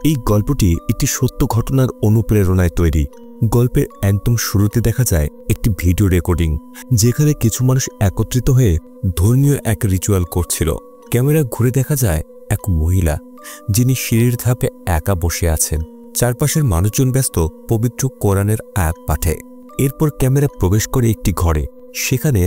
এই গল্পটি একটি সত্য ঘটনার অনুপ্রেরণায় তৈরি। গল্পের একদম শুরুতে দেখা যায় একটি ভিডিও রেকর্ডিং, যেখানে কিছু মানুষ একত্রিত হয়ে ধর্মীয় এক রিচুয়াল করছিল। ক্যামেরা ঘুরে দেখা যায় এক মহিলা, যিনি সিঁড়ির ধাপে একা বসে আছেন। চারপাশের মানুষজন ব্যস্ত পবিত্র কোরআনের আয়াত পাঠে। এরপর ক্যামেরা প্রবেশ করে একটি ঘরে। সেখানে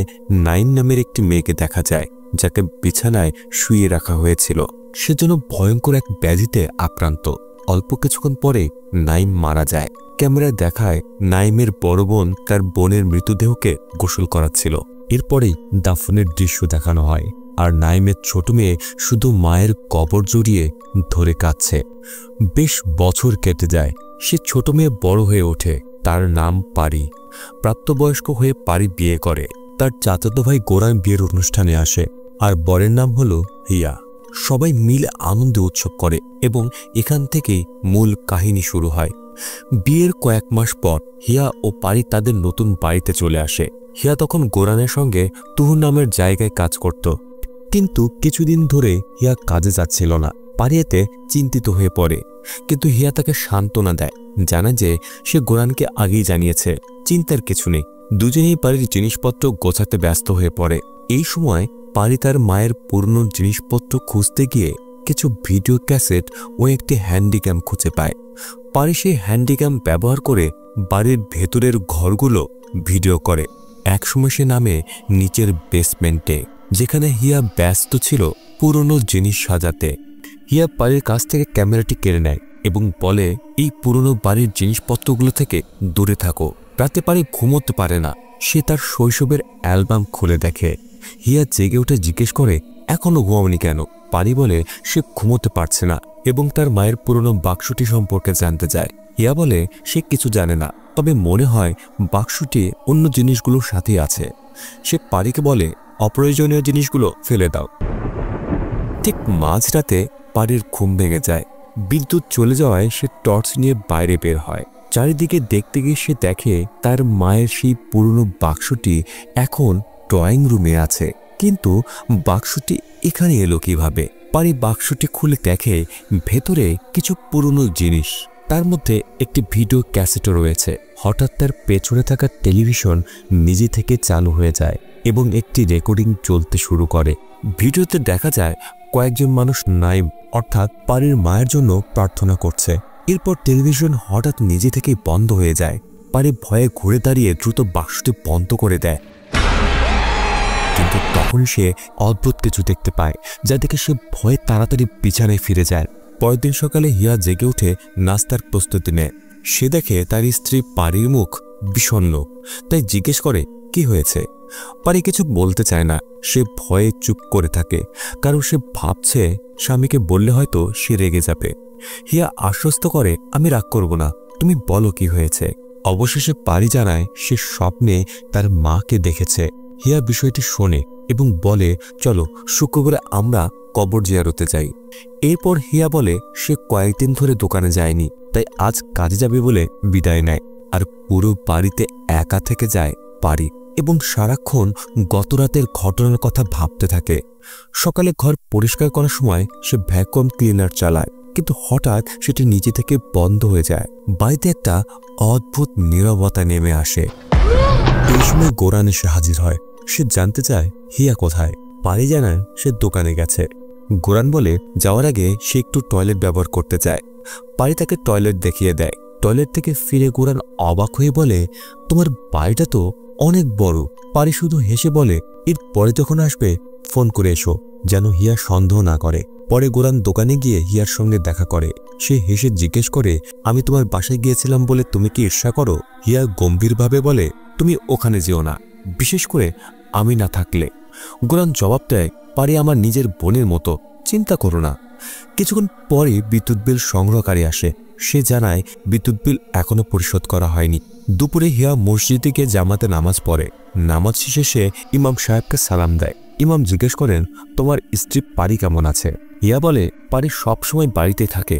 নাইম নামের একটি মেয়েকে দেখা যায়, যাকে বিছানায় শুয়ে রাখা হয়েছিল। সে যেন ভয়ঙ্কর এক ব্যাধিতে আক্রান্ত। অল্প কিছুক্ষণ পরে নাইম মারা যায়। ক্যামেরায় দেখায় নাইমের বড় বোন তার বোনের মৃতদেহকে গোসল করাচ্ছিল। এরপরেই দাফনের দৃশ্য দেখানো হয়, আর নাইমের ছোট মেয়ে শুধু মায়ের কবর জড়িয়ে ধরে কাঁদছে। বেশ বছর কেটে যায়। সে ছোট মেয়ে বড় হয়ে ওঠে। তার নাম পারি। প্রাপ্তবয়স্ক হয়ে পারি বিয়ে করে। তার চাচাতো ভাই গোরান বিয়ের অনুষ্ঠানে আসে, আর বরের নাম হলো হিয়া। সবাই মিলে আনন্দে উৎসব করে এবং এখান থেকেই মূল কাহিনী শুরু হয়। বিয়ের কয়েক মাস পর হিয়া ও পারি তাদের নতুন বাড়িতে চলে আসে। হিয়া তখন গোরানের সঙ্গে তুহু নামের জায়গায় কাজ করত, কিন্তু কিছুদিন ধরে হিয়া কাজে যাচ্ছিল না। পারি এতে চিন্তিত হয়ে পড়ে, কিন্তু হিয়া তাকে সান্ত্বনা দেয়, জানা যে সে গোরানকে আগেই জানিয়েছে। চিন্তার কিছু নেই। দুজনেই পারির জিনিসপত্র গোছাতে ব্যস্ত হয়ে পড়ে। এই সময় পারি তার মায়ের পুরনো জিনিসপত্র খুঁজতে গিয়ে কিছু ভিডিও ক্যাসেট ও একটি হ্যান্ডিক্যাম খুঁজে পায়। পারি সেই হ্যান্ডিক্যাম ব্যবহার করে বাড়ির ভেতরের ঘরগুলো ভিডিও করে। একসময় সে নামে নিচের বেসমেন্টে, যেখানে হিয়া ব্যস্ত ছিল পুরনো জিনিস সাজাতে। হিয়া পারির কাছ থেকে ক্যামেরাটি কেড়ে নেয় এবং বলে, এই পুরনো বাড়ির জিনিসপত্রগুলো থেকে দূরে থাকো। রাতে পারি ঘুমোতে পারে না। সে তার শৈশবের অ্যালবাম খুলে দেখে। হিয়া জেগে উঠে জিজ্ঞেস করে, এখনো ঘুমাওনি কেন? পারি বলে সে ঘুমোতে পারছে না এবং তার মায়ের পুরনো বাক্সটি সম্পর্কে জানতে চায়। হিয়া বলে সে কিছু জানে না, তবে মনে হয় বাক্সটি অন্য জিনিসগুলোর সাথেই আছে। সে পারিকে বলে, অপ্রয়োজনীয় জিনিসগুলো ফেলে দাও। ঠিক মাঝরাতে পারির ঘুম ভেঙে যায়। বিদ্যুৎ চলে যাওয়ায় সে টর্চ নিয়ে বাইরে বের হয়। চারিদিকে দেখতে গিয়ে সে দেখে তার মায়ের সেই পুরনো বাক্সটি এখন ড্রয়িং রুমে আছে। কিন্তু বাক্সটি এখানে এলো কিভাবে? পারি বাক্সটি খুলে দেখে ভেতরে কিছু পুরনো জিনিস। তার মধ্যে একটি ভিডিও ক্যাসেটও রয়েছে। হঠাৎ তার পেছনে থাকা টেলিভিশন নিজে থেকে চালু হয়ে যায় এবং একটি রেকর্ডিং চলতে শুরু করে। ভিডিওতে দেখা যায় কয়েকজন মানুষ নাইম অর্থাৎ পারির মায়ের জন্য প্রার্থনা করছে। এরপর টেলিভিশন হঠাৎ নিজে থেকেই বন্ধ হয়ে যায়। পারি ভয়ে ঘুরে দাঁড়িয়ে দ্রুত বাক্সটি বন্ধ করে দেয়, কিন্তু তখন সে অদ্ভুত কিছু দেখতে পায়, যা দেখে সে ভয়ে তাড়াতাড়ি বিছানায় ফিরে যায়। পরের দিন সকালে হিয়া জেগে উঠে নাস্তার প্রস্তুতি নেয়। সে দেখে তার স্ত্রী পারির মুখ বিষণ্ণ, তাই জিজ্ঞেস করে, কি হয়েছে? পারি কিছু বলতে চায় না। সে ভয়ে চুপ করে থাকে, কারণ সে ভাবছে স্বামীকে বললে হয়তো সে রেগে যাবে। হিয়া আশ্বস্ত করে, আমি রাগ করব না, তুমি বলো কি হয়েছে। অবশেষে পারি জানায় সে স্বপ্নে তার মাকে দেখেছে। হিয়া বিষয়টি শোনে এবং বলে, চলো শুক্রবারে আমরা কবর জিয়ারতে যাই। এরপর হিয়া বলে সে কয়েকদিন ধরে দোকানে যায়নি, তাই আজ কাজে যাবে বলে বিদায় নেয়। আর পুরো বাড়িতে একা থেকে যায় পারি এবং সারাক্ষণ গতরাতের ঘটনার কথা ভাবতে থাকে। সকালে ঘর পরিষ্কার করার সময় সে ভ্যাকুয়াম ক্লিনার চালায়, কিন্তু হঠাৎ সেটি নিজে থেকে বন্ধ হয়ে যায়। বাড়িতে একটা অদ্ভুত নীরবতা নেমে আসে। এই সময় গোরান এসে হাজির হয়। সে জানতে চায় হিয়া কোথায়। পারি জানায় সে দোকানে গেছে। গোরান বলে যাওয়ার আগে সে একটু টয়লেট ব্যবহার করতে চায়। পারি তাকে টয়লেট দেখিয়ে দেয়। টয়লেট থেকে ফিরে গোরান অবাক হয়ে বলে, তোমার বাড়িটা তো অনেক বড়। পারি শুধু হেসে বলে, এর পরে যখন আসবে ফোন করে এসো, যেন হিয়া সন্দেহ না করে। পরে গোরান দোকানে গিয়ে হিয়ার সঙ্গে দেখা করে। সে হেসে জিজ্ঞেস করে, আমি তোমার বাসায় গিয়েছিলাম বলে তুমি কি ঈর্ষা করো? হিয়া গম্ভীরভাবে বলে, তুমি ওখানে যেও না, বিশেষ করে আমি না থাকলে। গোরান জবাব দেয়, পারি আমার নিজের বোনের মতো, চিন্তা করো না। কিছুক্ষণ পরে বিদ্যুৎ বিল সংগ্রহকারী আসে। সে জানায় বিদ্যুৎ বিল এখনো পরিশোধ করা হয়নি। দুপুরে হিয়া মসজিদে গিয়ে জামাতে নামাজ পড়ে। নামাজ শেষে সে ইমাম সাহেবকে সালাম দেয়। ইমাম জিজ্ঞেস করেন, তোমার স্ত্রী পারি কেমন আছে? হিয়া বলে, পারি সবসময় বাড়িতে থাকে,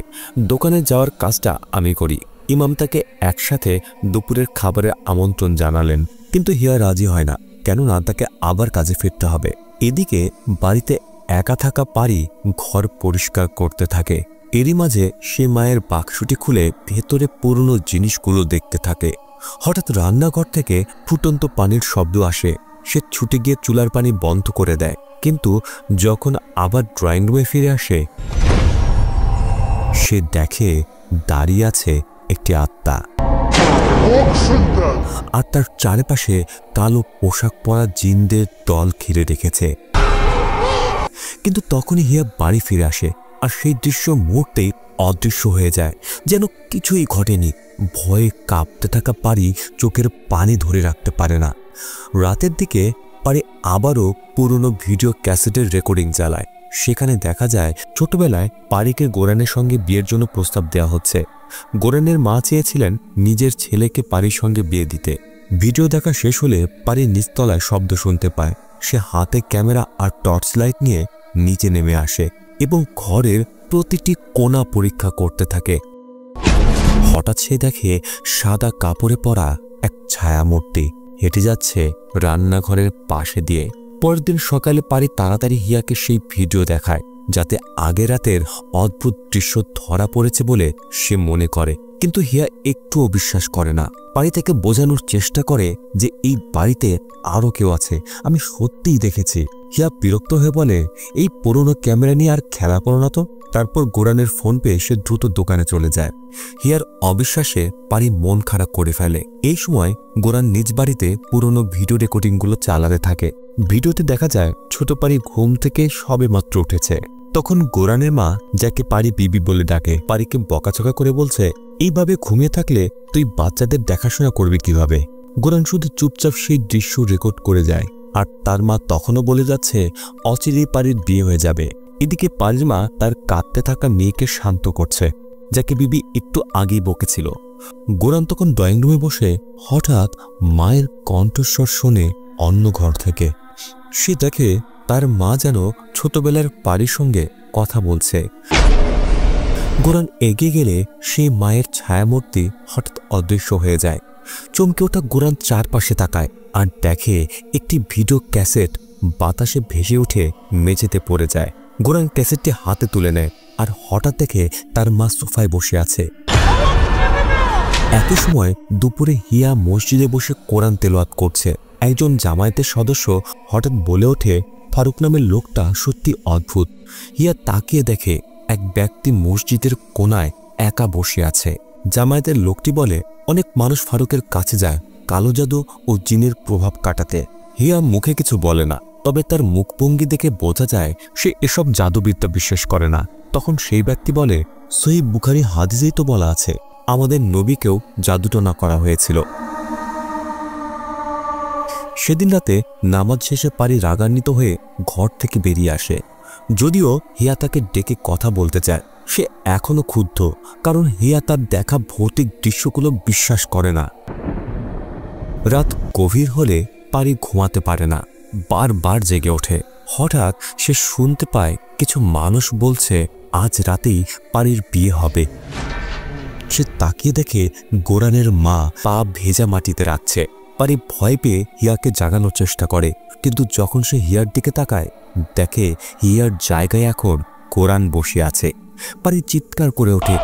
দোকানে যাওয়ার কাজটা আমি করি। ইমাম তাকে একসাথে দুপুরের খাবারের আমন্ত্রণ জানালেন, কিন্তু হিয়া রাজি হয় না, কেননা তাকে আবার কাজে ফিরতে হবে। এদিকে বাড়িতে একা থাকা পারি ঘর পরিষ্কার করতে থাকে। এরই মাঝে সে মায়ের বাক্সটি খুলে ভেতরে পুরনো জিনিসগুলো দেখতে থাকে। হঠাৎ রান্নাঘর থেকে ফুটন্ত পানির শব্দ আসে। সে ছুটে গিয়ে চুলার পানি বন্ধ করে দেয়, কিন্তু যখন আবার ড্রয়িং রুমে ফিরে আসে সে দেখে দাঁড়িয়ে আছে একটি আত্মা। আর তার চারপাশে কালো পোশাক পরা জিনদের দল ঘিরে রেখেছে। কিন্তু তখনই হিয়া বাড়ি ফিরে আসে, আর সেই দৃশ্য মুহূর্তেই অদৃশ্য হয়ে যায়, যেন কিছুই ঘটেনি। ভয়ে কাঁপতে থাকা পারি চোখের পানি ধরে রাখতে পারে না। রাতের দিকে পারি আবারও পুরনো ভিডিও ক্যাসেটের রেকর্ডিং চালায়। সেখানে দেখা যায় ছোটবেলায় পারিকে গোরানের সঙ্গে বিয়ের জন্য প্রস্তাব দেওয়া হচ্ছে। গোরানের মা চেয়েছিলেন নিজের ছেলেকে পারির সঙ্গে বিয়ে দিতে। ভিডিও দেখা শেষ হলে পারি নিচতলায় শব্দ শুনতে পায়। সে হাতে ক্যামেরা আর টর্চ লাইট নিয়ে নিচে নেমে আসে এবং ঘরের প্রতিটি কোণা পরীক্ষা করতে থাকে। হঠাৎ সে দেখে সাদা কাপড়ে পরা এক ছায়ামূর্তি হেঁটে যাচ্ছে রান্নাঘরের পাশে দিয়ে। পরের দিন সকালে পারি তাড়াতাড়ি হিয়াকে সেই ভিডিও দেখায়, যাতে আগের রাতের অদ্ভুত দৃশ্য ধরা পড়েছে বলে সে মনে করে। কিন্তু হিয়া একটুও বিশ্বাস করে না। পারি তাকে বোঝানোর চেষ্টা করে যে এই বাড়িতে আরও কেউ আছে, আমি সত্যিই দেখেছি। হিয়া বিরক্ত হয়ে বলে, এই পুরনো ক্যামেরা নিয়ে আর খেলা করো না তো। তারপর গোরানের ফোন পেয়ে সে দ্রুত দোকানে চলে যায়। হিয়ার অবিশ্বাসে পারি মন খারাপ করে ফেলে। এই সময় গোরান নিজ বাড়িতে পুরনো ভিডিও রেকর্ডিংগুলো চালাতে থাকে। ভিডিওতে দেখা যায় ছোট পারি ঘুম থেকে সবে মাত্র উঠেছে। তখন গোরানের মা, যাকে পারি বিবি বলে ডাকে, পারিকে বকাচকা করে বলছে, এইভাবে ঘুমিয়ে থাকলে তুই বাচ্চাদের দেখাশোনা করবি কিভাবে। গোরান শুধু চুপচাপ সেই দৃশ্য রেকর্ড করে যায়। আর তার মা তখনও বলে যাচ্ছে অচিরেই পারির বিয়ে হয়ে যাবে। এদিকে পারির মা তার কাঁদতে থাকা মেয়েকে শান্ত করছে, যাকে বিবি একটু আগেই বকেছিল। গোরান তখন ড্রয়িং রুমে বসে হঠাৎ মায়ের কণ্ঠস্বর শোনে অন্য ঘর থেকে। সে দেখে তার মা যেন ছোটবেলার পারির সঙ্গে কথা বলছে। গোরান এগিয়ে গেলে সেই মায়ের ছায়ামূর্তি হঠাৎ অদৃশ্য হয়ে যায়। চমকে ওঠা গোরান চারপাশে তাকায় আর দেখে একটি ভিডিও ক্যাসেট বাতাসে ভেসে উঠে মেঝেতে পড়ে যায়। গোরান ক্যাসেটটি হাতে তুলে নেয় আর হঠাৎ দেখে তার মা সোফায় বসে আছে। একই সময় দুপুরে হিয়া মসজিদে বসে কোরআন তেলাওয়াত করছে। একজন জামায়াতের সদস্য হঠাৎ বলে ওঠে, ফারুক নামের লোকটা সত্যি অদ্ভুত। হিয়া তাকিয়ে দেখে এক ব্যক্তি মসজিদের কোণায় একা বসে আছে। জামায়াতের লোকটি বলে, অনেক মানুষ ফারুকের কাছে যায় কালো জাদু ও জিনের প্রভাব কাটাতে। হিয়া মুখে কিছু বলে না, তবে তার মুখভঙ্গি দেখে বোঝা যায় সে এসব জাদুবিদ্যা বিশ্বাস করে না। তখন সেই ব্যক্তি বলে, সহিহ বুখারী হাদিসেই তো বলা আছে আমাদের নবীকেও জাদুটনা করা হয়েছিল। সেদিন রাতে নামাজ শেষে পারি রাগান্বিত হয়ে ঘর থেকে বেরিয়ে আসে। যদিও হিয়া তাকে ডেকে কথা বলতে চায়, সে এখনো ক্ষুব্ধ, কারণ হিয়া তার দেখা ভৌতিক দৃশ্যগুলো বিশ্বাস করে না। রাত গভীর হলে পারি ঘুমাতে পারে না, বারবার জেগে ওঠে। হঠাৎ সে শুনতে পায় কিছু মানুষ বলছে আজ রাতেই পারির বিয়ে হবে। সে তাকিয়ে দেখে গোরানের মা পা ভেজা মাটিতে রাখছে। পারি ভয় পেয়ে হিয়াকে জাগানোর চেষ্টা করে, কিন্তু যখন সে হিয়ার দিকে তাকায় দেখে হিয়ার জায়গায় এখন কোরআন বসে আছে। পারি চিৎকার করে ওঠে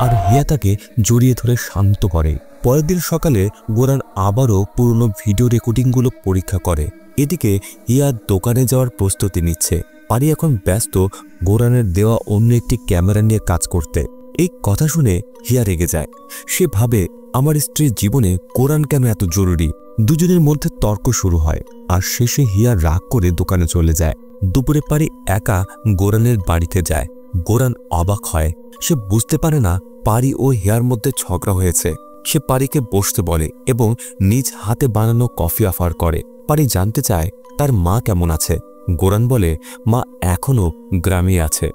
আর হিয়া তাকে জড়িয়ে ধরে শান্ত করে। পরের দিন সকালে গোরান আবারও পুরনো ভিডিও রেকর্ডিংগুলো পরীক্ষা করে। এদিকে হিয়া দোকানে যাওয়ার প্রস্তুতি নিচ্ছে। পারি এখন ব্যস্ত গোরানের দেওয়া অন্য একটি ক্যামেরা নিয়ে কাজ করতে। এই কথা শুনে হিয়া রেগে যায়। সে ভাবে, আমার স্ত্রীর জীবনে কোরআন কেন এত জরুরি। দুজনের মধ্যে তর্ক শুরু হয় আর শেষে হিয়া রাগ করে দোকানে চলে যায়। দুপুরে পারি একা গোরানের বাড়িতে যায়। গোরান অবাক হয়, সে বুঝতে পারে না পারি ও হিয়ার মধ্যে ঝগড়া হয়েছে। সে পারিকে বসতে বলে এবং নিজ হাতে বানানো কফি অফার করে। পারি জানতে চায় তার মা কেমন আছে। গোরান বলে, মা এখনো গ্রামে আছে।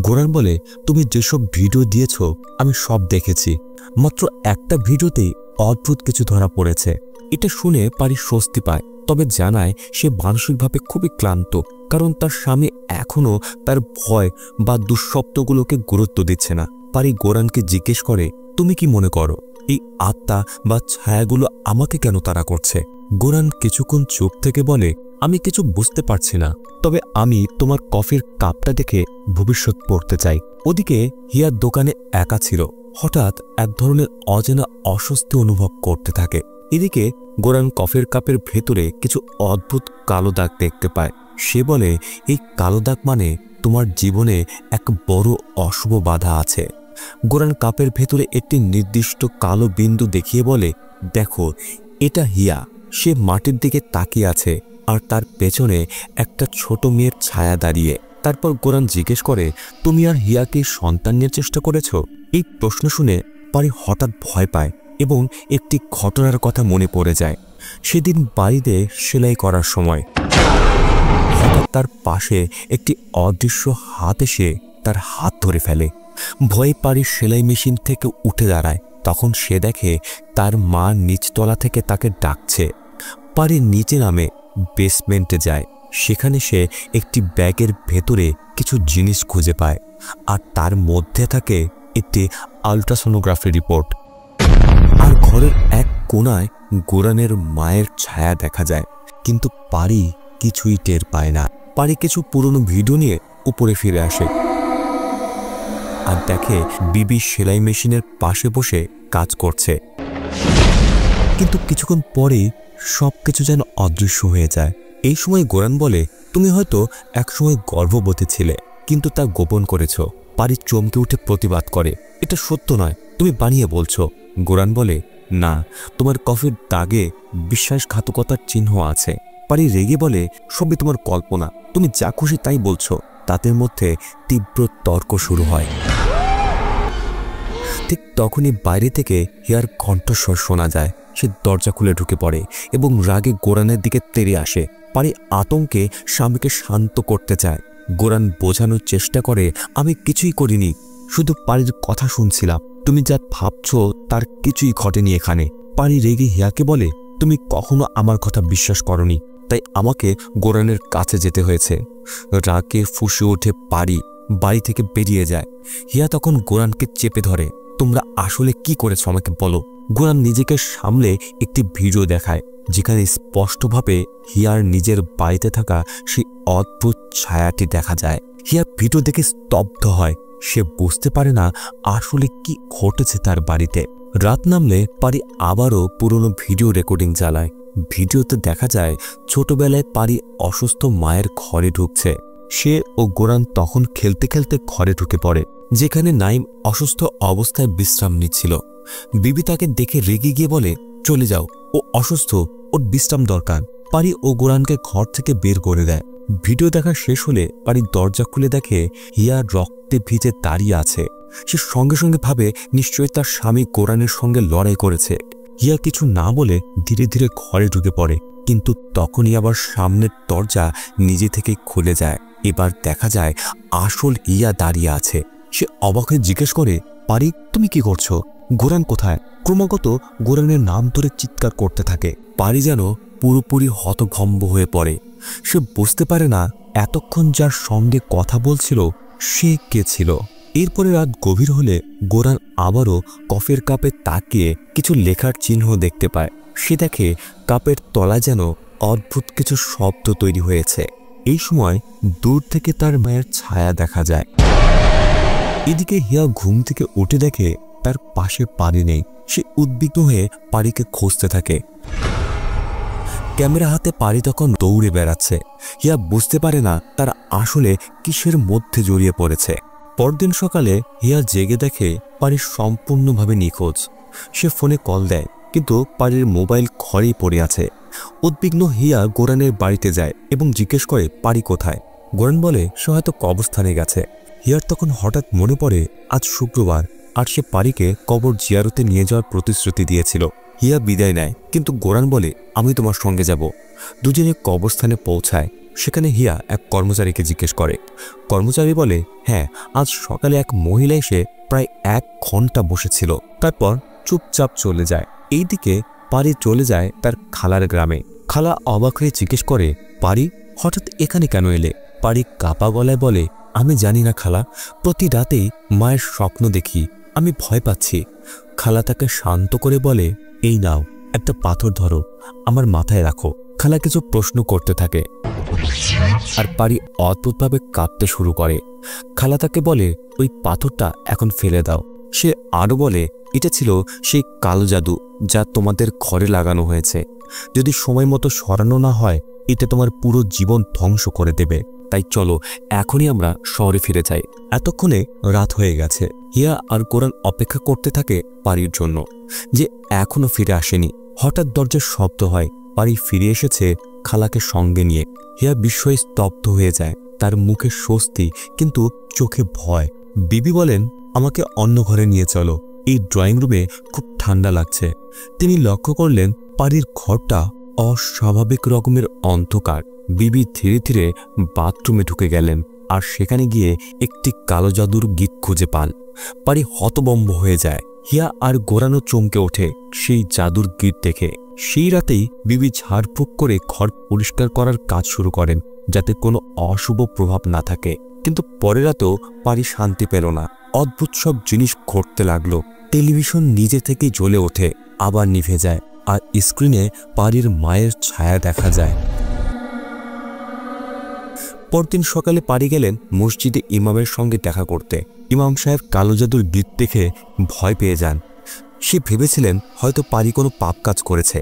গোরান বলে, তুমি যেসব ভিডিও দিয়েছ আমি সব দেখেছি, মাত্র একটা ভিডিওতেই অদ্ভুত কিছু ধরা পড়েছে। এটা শুনে পারি স্বস্তি পায়, তবে জানায় সে মানসিকভাবে খুবই ক্লান্ত, কারণ তার স্বামী এখনও তার ভয় বা দুঃস্বপ্নগুলোকে গুরুত্ব দিচ্ছে না। পারি গোরানকে জিজ্ঞেস করে, তুমি কি মনে করো এই আত্মা বা ছায়াগুলো আমাকে কেন তাড়া করছে? গোরান কিছুক্ষণ চুপ থেকে বলে, আমি কিছু বুঝতে পারছি না, তবে আমি তোমার কফির কাপটা দেখে ভবিষ্যৎ পড়তে চাই। ওদিকে হিয়ার দোকানে একা ছিল। হঠাৎ এক ধরনের অজানা অস্বস্তি অনুভব করতে থাকে। এদিকে গোরান কফির কাপের ভেতরে কিছু অদ্ভুত কালো দাগ দেখতে পায়। সে বলে, এই কালো দাগ মানে তোমার জীবনে এক বড় অশুভ বাধা আছে। গোরান কাপের ভেতরে একটি নির্দিষ্ট কালো বিন্দু দেখিয়ে বলে, দেখো, এটা হিয়া। সে মাটির দিকে তাকিয়ে আছে আর তার পেছনে একটা ছোট মেয়ের ছায়া দাঁড়িয়ে। তারপর গোরান জিজ্ঞেস করে, তুমি আর হিয়াকে সন্তান নিয়ে চেষ্টা করেছ? এই প্রশ্ন শুনে পারি হঠাৎ ভয় পায় এবং একটি ঘটনার কথা মনে পড়ে যায়। সেদিন বাড়িতে সেলাই করার সময় হঠাৎ তার পাশে একটি অদৃশ্য হাত এসে তার হাত ধরে ফেলে। ভয়ে পারি সেলাই মেশিন থেকে উঠে দাঁড়ায়। তখন সে দেখে তার মা নিচতলা থেকে তাকে ডাকছে। পারি নিচে নামে বেসমেন্টে যায়। সেখানে সে একটি ব্যাগের ভেতরে কিছু জিনিস খুঁজে পায়, আর তার মধ্যে থাকে একটি আল্ট্রাসোনোগ্রাফি রিপোর্ট। আর ঘরের এক কোণায় গোরানের মায়ের ছায়া দেখা যায়, কিন্তু পারি কিছুই টের পায় না। পারি কিছু পুরনো ভিডিও নিয়ে উপরে ফিরে আসে আর দেখে বিবি সেলাই মেশিনের পাশে বসে কাজ করছে। কিন্তু কিছুক্ষণ পরেই সবকিছু যেন অদৃশ্য হয়ে যায়। এই সময় গোরান বলে, তুমি হয়তো একসময় গর্ভবতী ছিলে, কিন্তু তা গোপন করেছ। পারি চমকে উঠে প্রতিবাদ করে, এটা সত্য নয়, তুমি বানিয়ে বলছো। গোরান বলে, না, তোমার কফির দাগে বিশ্বাসঘাতকতার চিহ্ন আছে। পারি রেগে বলে, সবই তোমার কল্পনা, তুমি যা খুশি তাই বলছো। তাদের মধ্যে তীব্র তর্ক শুরু হয়। ঠিক তখনই বাইরে থেকে হিয়ার কণ্ঠস্বর শোনা যায়। সে দরজা খুলে ঢুকে পড়ে এবং রাগে গোরানের দিকে তেড়ে আসে। পারি আতঙ্কে স্বামীকে শান্ত করতে চায়। গোরান বোঝানোর চেষ্টা করে, আমি কিছুই করিনি, শুধু পারির কথা শুনছিলাম। তুমি যা ভাবছো তার কিছুই ঘটেনি এখানে। পারি রেগে হিয়াকে বলে, তুমি কখনো আমার কথা বিশ্বাস করনি, তাই আমাকে গোরানের কাছে যেতে হয়েছে। রাগে ফুঁসে ওঠে পারি, বাড়ি থেকে বেরিয়ে যায়। হিয়া তখন গোরানকে চেপে ধরে, তোমরা আসলে কি করেছো আমাকে বলো। গোরান নিজেকে সামলে একটি ভিডিও দেখায়, যেখানে স্পষ্টভাবে হিয়ার নিজের বাড়িতে থাকা সেই অদ্ভুত ছায়াটি দেখা যায়। হিয়া ভিডিও দেখে স্তব্ধ হয়। সে বুঝতে পারে না আসলে কি ঘটেছে তার বাড়িতে। রাত নামলে পারি আবারও পুরনো ভিডিও রেকর্ডিং চালায়। ভিডিওতে দেখা যায় ছোটবেলায় পারি অসুস্থ মায়ের ঘরে ঢুকছে। সে ও গোরান তখন খেলতে খেলতে ঘরে ঢুকে পড়ে, যেখানে নাইম অসুস্থ অবস্থায় বিশ্রাম নিচ্ছিল। বিবি তাকে দেখে রেগে গিয়ে বলে, চলে যাও, ও অসুস্থ, ওর বিশ্রাম দরকার। পারি ও গোরানকে ঘর থেকে বের করে দেয়। ভিডিও দেখা শেষ হলে পারি দরজা খুলে দেখে হিয়া রক্তে ভিজে দাঁড়িয়ে আছে। সে সঙ্গে সঙ্গে ভাবে নিশ্চয়ই তার স্বামী গোরানের সঙ্গে লড়াই করেছে। হিয়া কিছু না বলে ধীরে ধীরে ঘরে ঢুকে পড়ে, কিন্তু তখনই আবার সামনের দরজা নিজে থেকেই খুলে যায়। এবার দেখা যায় আসল হিয়া দাঁড়িয়ে আছে। সে অবাক হয়ে জিজ্ঞেস করে, পারি, তুমি কি করছো? গোরান কোথায়? ক্রমাগত গোরানের নাম ধরে চিৎকার করতে থাকে। পারি যেন পুরোপুরি হতভম্ব হয়ে পড়ে। সে বুঝতে পারে না এতক্ষণ যার সঙ্গে কথা বলছিল সে কে ছিল। এরপরে রাত গভীর হলে গোরান আবারও কফের কাপে তাকিয়ে কিছু লেখার চিহ্ন দেখতে পায়। সে দেখে কাপের তলায় যেন অদ্ভুত কিছু শব্দ তৈরি হয়েছে। এই সময় দূর থেকে তার মায়ের ছায়া দেখা যায়। এদিকে হিয়া ঘুম থেকে উঠে দেখে তার পাশে পারি নেই। সে উদ্বিগ্ন হয়ে পারিকে খুঁজতে থাকে। ক্যামেরা হাতে পারি তখন দৌড়ে বেড়াচ্ছে। হিয়া বুঝতে পারে না তার আসলে কিসের মধ্যে জড়িয়ে পড়েছে। পরদিন সকালে হিয়া জেগে দেখে পারি সম্পূর্ণভাবে নিখোঁজ। সে ফোনে কল দেয়, কিন্তু পারির মোবাইল ঘরেই পড়ে আছে। উদ্বিগ্ন হিয়া গোরানের বাড়িতে যায় এবং জিজ্ঞেস করে পারি কোথায়। গোরান বলে সে হয়তো কবরস্থানে গেছে। হিয়ার তখন হঠাৎ মনে পড়ে আজ শুক্রবার, আর সে পারিকে কবর জিয়ারতে নিয়ে যাওয়ার প্রতিশ্রুতি দিয়েছিল। হিয়া বিদায় নেয়, কিন্তু গোরান বলে আমি তোমার সঙ্গে যাব। দুজনে কবরস্থানে পৌঁছায়। সেখানে হিয়া এক কর্মচারীকে জিজ্ঞেস করে। কর্মচারী বলে, হ্যাঁ, আজ সকালে এক মহিলা এসে প্রায় 1 ঘন্টা বসেছিল, তারপর চুপচাপ চলে যায়। এইদিকে পারি চলে যায় তার খালার গ্রামে। খালা অবাক হয়ে জিজ্ঞেস করে, পারি, হঠাৎ এখানে কেন এলে? পারি কাপা গলায় বলে, আমি জানি না খালা, প্রতি রাতেই মায়ের স্বপ্ন দেখি, আমি ভয় পাচ্ছি। খালা তাকে শান্ত করে বলে, এই নাও, একটা পাথর ধরো, আমার মাথায় রাখো। খালা কিছু প্রশ্ন করতে থাকে আর পারি অদ্ভুতভাবে কাঁপতে শুরু করে। খালা তাকে বলে, ওই পাথরটা এখন ফেলে দাও। সে আরও বলে, এটা ছিল সেই কালো জাদু যা তোমাদের ঘরে লাগানো হয়েছে। যদি সময় মতো সরানো না হয়, এটা তোমার পুরো জীবন ধ্বংস করে দেবে। তাই চলো এখনই আমরা শহরে ফিরে যাই। এতক্ষণে রাত হয়ে গেছে। হিয়া আর কোরআন অপেক্ষা করতে থাকে পারির জন্য, যে এখনো ফিরে আসেনি। হঠাৎ দরজার শব্দ হয়। পারি ফিরে এসেছে খালাকে সঙ্গে নিয়ে। হিয়া বিস্ময়ে স্তব্ধ হয়ে যায়, তার মুখে স্বস্তি কিন্তু চোখে ভয়। বিবি বলেন, আমাকে অন্য ঘরে নিয়ে চলো, এই ড্রয়িং রুমে খুব ঠান্ডা লাগছে। তিনি লক্ষ্য করলেন পারির ঘরটা অস্বাভাবিক রকমের অন্ধকার। বিবি ধীরে ধীরে বাথরুমে ঢুকে গেলেন আর সেখানে গিয়ে একটি কালো জাদুর গিট খুঁজে পান। পারি হতবম্ব হয়ে যায়। হিয়া আর গোরানো চমকে ওঠে সেই জাদুর গিট দেখে। সেই রাতেই বিবি ঝাড়ফুঁক করে ঘর পরিষ্কার করার কাজ শুরু করেন, যাতে কোনো অশুভ প্রভাব না থাকে। কিন্তু পরের রাতেও পারি শান্তি পেল না। অদ্ভুত সব জিনিস ঘটতে লাগলো। টেলিভিশন নিজে থেকেই জ্বলে ওঠে, আবার নিভে যায়, আর স্ক্রিনে পারির মায়ের ছায়া দেখা যায়। পরদিন সকালে পারি গেলেন মসজিদে ইমামের সঙ্গে দেখা করতে। ইমাম সাহেব কালো জাদুর গিট দেখে ভয় পেয়ে যান। সে ভেবেছিলেন হয়তো পারি কোনো পাপ কাজ করেছে।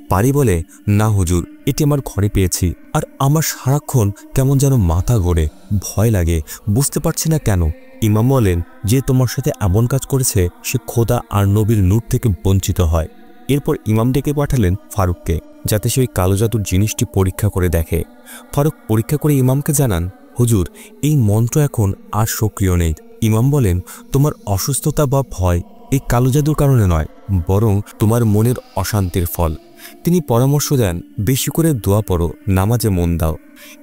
পারি বলে, না হুজুর, এটি আমার ঘরে পেয়েছি, আর আমার সারাক্ষণ কেমন যেন মাথা ঘোরে, ভয় লাগে, বুঝতে পারছি না কেন। ইমাম বলেন, যে তোমার সাথে এমন কাজ করেছে সে খোদা আর নবীর নূর থেকে বঞ্চিত হয়। এরপর ইমাম ডেকে পাঠালেন ফারুককে, যাতে সে ওই কালো জাদুর জিনিসটি পরীক্ষা করে দেখে। ফারুক পরীক্ষা করে ইমামকে জানান, হুজুর, এই মন্ত্র এখন আর সক্রিয় নেই। ইমাম বলেন, তোমার অসুস্থতা বা ভয় এই কালো জাদুর কারণে নয়, বরং তোমার মনের অশান্তির ফল। তিনি পরামর্শ দেন, বেশি করে দোয়া পড়ো, নামাজে মন দাও।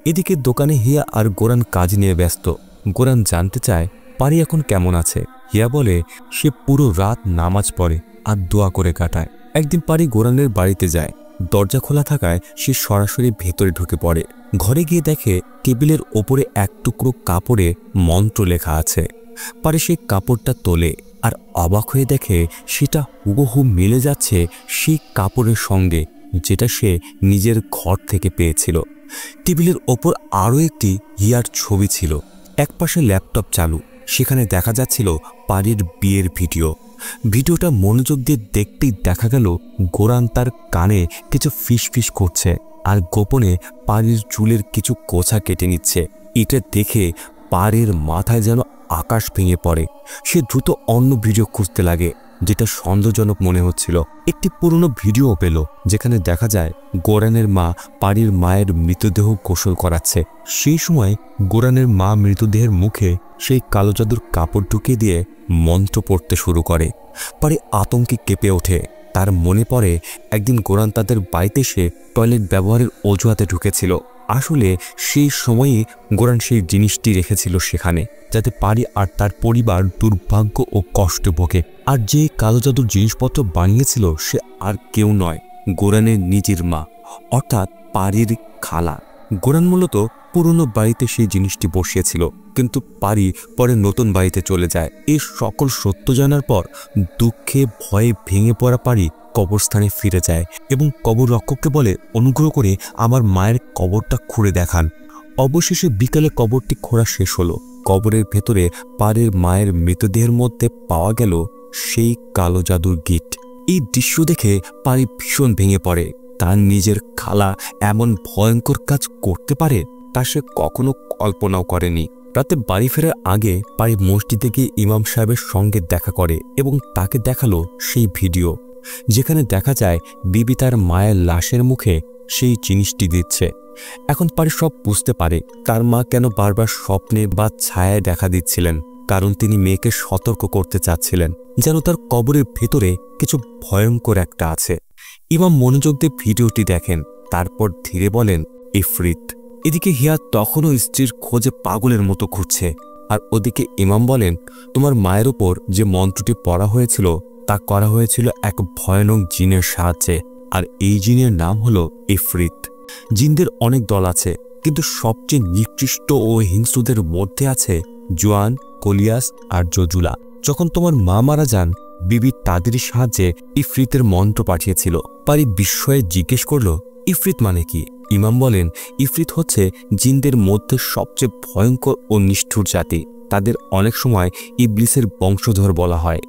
এদিকে দোকানে হিয়া আর গোরান কাজ নিয়ে ব্যস্ত। গোরান জানতে চায় পারি এখন কেমন আছে। হিয়া বলে, সে পুরো রাত নামাজ পড়ে আর দোয়া করে কাটায়। একদিন পারি গোরানের বাড়িতে যায়। দরজা খোলা থাকায় সে সরাসরি ভেতরে ঢুকে পড়ে। ঘরে গিয়ে দেখে টেবিলের ওপরে এক টুকরো কাপড়ে মন্ত্র লেখা আছে। পারি সেই কাপড়টা তোলে আর অবাক হয়ে দেখে সেটা হুবহু মিলে যাচ্ছে সেই কাপড়ের সঙ্গে, যেটা সে নিজের ঘর থেকে পেয়েছিল। টেবিলের ওপর আরও একটি হিয়ার ছবি ছিল। একপাশে ল্যাপটপ চালু, সেখানে দেখা যাচ্ছিল পারির বিয়ের ভিডিও। ভিডিওটা মনোযোগ দিয়ে দেখতেই দেখা গেল গোরান তার কানে কিছু ফিসফিস করছে আর গোপনে পারির চুলের কিছু কোছা কেটে নিচ্ছে। এটা দেখে পারির মাথায় যেন আকাশ ভেঙে পড়ে। সে দ্রুত অন্য ভিডিও খুঁজতে লাগে, যেটা সন্দেহজনক মনে হচ্ছিল। একটি পুরনো ভিডিও পেল, যেখানে দেখা যায় গোরানের মা পারির মায়ের মৃতদেহ গোসল করাচ্ছে। সেই সময় গোরানের মা মৃতদেহের মুখে সেই কালো জাদুর কাপড় ঢুকিয়ে দিয়ে মন্ত্র পড়তে শুরু করে। পারি আতঙ্কে কেঁপে ওঠে। তার মনে পড়ে একদিন গোরান তাদের বাড়িতে এসে টয়লেট ব্যবহারের অজুহাতে ঢুকেছিল। আসলে সেই সময়ই গোরান সেই জিনিসটি রেখেছিল সেখানে, যাতে পারি আর তার পরিবার দুর্ভাগ্য ও কষ্ট ভোগে। আর যে কালো জাদুর জিনিসপত্র বানিয়েছিল সে আর কেউ নয়, গোরানের নিজের মা, অর্থাৎ পারির খালা। গোরান মূলত পুরনো বাড়িতে সেই জিনিসটি বসিয়েছিল, কিন্তু পারি পরে নতুন বাড়িতে চলে যায়। এই সকল সত্য জানার পর দুঃখে ভয়ে ভেঙে পড়া পারি কবরস্থানে ফিরে যায় এবং কবর রক্ষককে বলে, অনুগ্রহ করে আমার মায়ের কবরটা খুঁড়ে দেখান। অবশেষে বিকালে কবরটি খোঁড়া শেষ হলো। কবরের ভেতরে পারির মায়ের মৃতদেহের মধ্যে পাওয়া গেল সেই কালো জাদুর গিট। এই দৃশ্য দেখে পারি ভীষণ ভেঙে পড়ে। তার নিজের খালা এমন ভয়ঙ্কর কাজ করতে পারে তা সে কখনো কল্পনাও করেনি। রাতে বাড়ি ফেরার আগে পারি মসজিদে গিয়ে ইমাম সাহেবের সঙ্গে দেখা করে এবং তাকে দেখালো সেই ভিডিও, যেখানে দেখা যায় বিবি তার মায়ের লাশের মুখে সেই জিনিসটি দিচ্ছে। এখন পারি সব বুঝতে পারে তার মা কেন বারবার স্বপ্নে বা ছায়ায় দেখা দিচ্ছিলেন, কারণ তিনি মেয়েকে সতর্ক করতে চাচ্ছিলেন যেন তার কবরের ভেতরে কিছু ভয়ঙ্কর একটা আছে। ইমাম মনোযোগ দিয়ে ভিডিওটি দেখেন, তারপর ধীরে বলেন, ইফরিত। এদিকে হিয়া তখনও স্ত্রীর খোঁজে পাগলের মতো ঘুরছে, আর ওদিকে ইমাম বলেন, তোমার মায়ের ওপর যে মন্ত্রটি পড়া হয়েছিল তা করা হয়েছিল এক ভয়ানক জিনের সাহায্যে, আর এই জিনের নাম হলো ইফরিত। জিনদের অনেক দল আছে, কিন্তু সবচেয়ে নিকৃষ্ট ও হিংস্রদের মধ্যে আছে জোয়ান, কলিয়াস আর জজুলা। যখন তোমার মা মারা যান, বিবি তাদেরই সাহায্যে ইফরিতের মন্ত্র পাঠিয়েছিল। পারি বিস্ময়ে জিজ্ঞেস করল, ইফরিত মানে কি? ইমাম বলেন, ইফরিত হচ্ছে জিনদের মধ্যে সবচেয়ে ভয়ঙ্কর ও নিষ্ঠুর জাতি। তাদের অনেক সময় ইবলিসের বংশধর বলা হয়।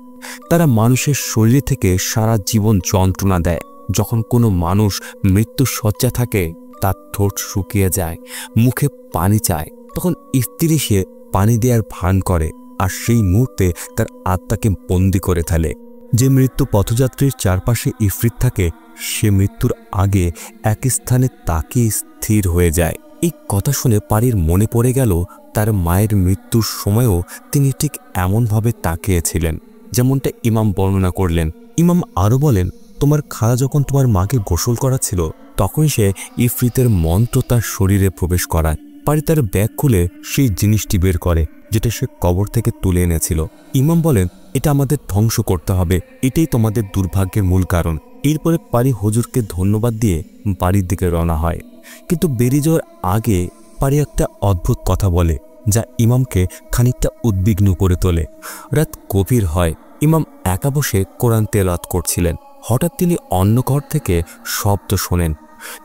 তারা মানুষের শরীর থেকে সারা জীবন যন্ত্রণা দেয়। যখন কোনো মানুষ মৃত্যুর শয্যা থাকে, তার ঠোঁট শুকিয়ে যায়, মুখে পানি চায়, তখন স্ত্রী সে পানি দেওয়ার ভান করে, আর সেই মুহূর্তে তার আত্মাকে বন্দি করে ফেলে। যে মৃত্যু পথযাত্রীর চারপাশে ইফরিত থাকে, সে মৃত্যুর আগে এক স্থানে তাকিয়ে স্থির হয়ে যায়। এই কথা শুনে পারির মনে পড়ে গেল তার মায়ের মৃত্যুর সময়ও তিনি ঠিক এমনভাবে তাকিয়েছিলেন, যেমনটা ইমাম বর্ণনা করলেন। ইমাম আরও বলেন, তোমার খালা যখন তোমার মাকে গোসল করাচ্ছিল, তখন সে ইফরিতের মন্ত্র তার শরীরে প্রবেশ করায়। পারি তার ব্যাগ খুলে সেই জিনিসটি বের করে, যেটা সে কবর থেকে তুলে এনেছিল। ইমাম বলেন, এটা আমাদের ধ্বংস করতে হবে, এটাই তোমাদের দুর্ভাগ্যের মূল কারণ। এরপরে পারি হুজুরকে ধন্যবাদ দিয়ে বাড়ির দিকে রওনা হয়। কিন্তু বেরিয়ে যাওয়ার আগে পারি একটা অদ্ভুত কথা বলে, যা ইমামকে খানিকটা উদ্বিগ্ন করে তোলে। রাত গভীর হয়, ইমাম একা বসে কোরআন তেলাওয়াত করছিলেন। হঠাৎ তিনি অন্য ঘর থেকে শব্দ শোনেন।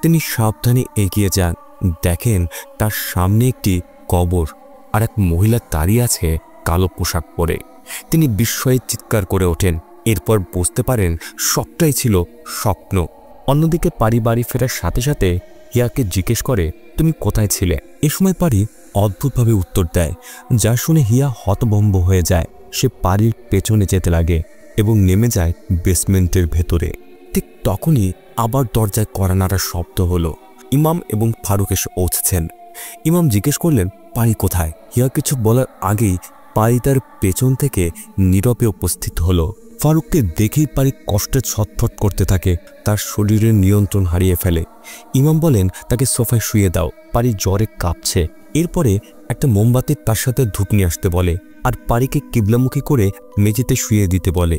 তিনি সাবধানে এগিয়ে যান, দেখেন তার সামনে একটি কবর, আর এক মহিলা দাঁড়িয়ে আছে কালো পোশাক পরে। তিনি বিস্ময়ে চিৎকার করে ওঠেন। এরপর বুঝতে পারেন সবটাই ছিল স্বপ্ন। অন্যদিকে পারি বাড়ি ফেরার সাথে সাথে হিয়াকে জিজ্ঞেস করে, তুমি কোথায় ছিলে? এ সময় পারি অদ্ভুতভাবে উত্তর দেয়, যা শুনে হিয়া হতভম্ব হয়ে যায়। সে পারির পেছনে যেতে লাগে এবং নেমে যায় বেসমেন্টের ভেতরে। ঠিক তখনই আবার দরজায় কড়া নাড়ার শব্দ হলো। ইমাম এবং ফারুক এসে পৌঁছেছেন। ইমাম জিজ্ঞেস করলেন, পারি কোথায়? হিয়া কিছু বলার আগেই পারি তার পেছন থেকে নীরবে উপস্থিত হলো। ফারুককে দেখেই পারি কষ্টে ছটফট করতে থাকে, তার শরীরের নিয়ন্ত্রণ হারিয়ে ফেলে। ইমাম বলেন, তাকে সোফায় শুয়ে দাও। পারি জ্বরে কাঁপছে। এরপরে একটা মোমবাতি তার সাথে ধূপ নিয়ে আসতে বলে, আর পারিকে কিবলামুখী করে মেঝেতে শুয়ে দিতে বলে।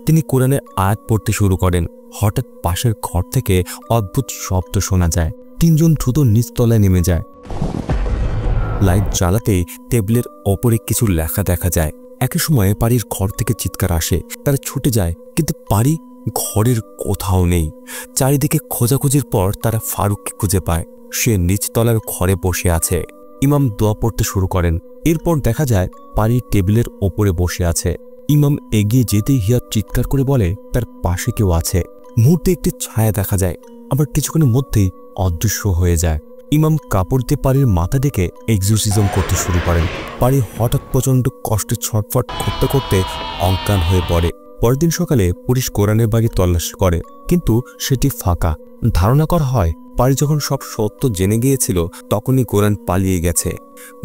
তিনি কোরআনের আয়াত পড়তে শুরু করেন। হঠাৎ পাশের ঘর থেকে অদ্ভুত শব্দ শোনা যায়। তিনজন দ্রুত নিচতলায় নেমে যায়। লাইট জ্বালাতেই টেবিলের ওপরে কিছু লেখা দেখা যায়। একই সময়ে পারির ঘর থেকে চিৎকার আসে। তারা ছুটে যায়, কিন্তু পারি ঘরের কোথাও নেই। চারিদিকে খোঁজাখুঁজির পর তারা ফারুককে খুঁজে পায়। সে নিচতলার ঘরে বসে আছে। ইমাম দোয়া পড়তে শুরু করেন। এরপর দেখা যায় পারি টেবিলের ওপরে বসে আছে। ইমাম এগিয়ে যেতেই হিয়া চিৎকার করে বলে, তার পাশে কেউ আছে। মুহূর্তে একটি ছায়া দেখা যায়, আবার কিছুক্ষণের মধ্যেই অদৃশ্য হয়ে যায়। ইমাম কাপড় দিয়ে পারির মাথা ডেকে এক্সোরসিজম করতে শুরু করেন। পারি হঠাৎ প্রচণ্ড কষ্টে ছটফট করতে করতে অজ্ঞান হয়ে পড়ে। পরের দিন সকালে পুলিশ কোরআনের বাড়ি তল্লাশি করে, কিন্তু সেটি ফাঁকা। ধারণা করা হয় পারি যখন সব সত্য জেনে গিয়েছিল, তখনই কোরআন পালিয়ে গেছে।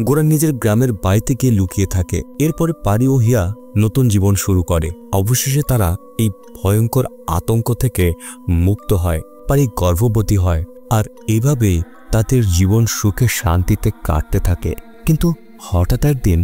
কোরআন নিজের গ্রামের বাড়িতে গিয়ে লুকিয়ে থাকে। এরপরে পারি ও হিয়া নতুন জীবন শুরু করে। অবশেষে তারা এই ভয়ঙ্কর আতঙ্ক থেকে মুক্ত হয়। পারি গর্ভবতী হয়, আর এভাবেই তাদের জীবন সুখে শান্তিতে কাটতে থাকে। কিন্তু হঠাৎ একদিন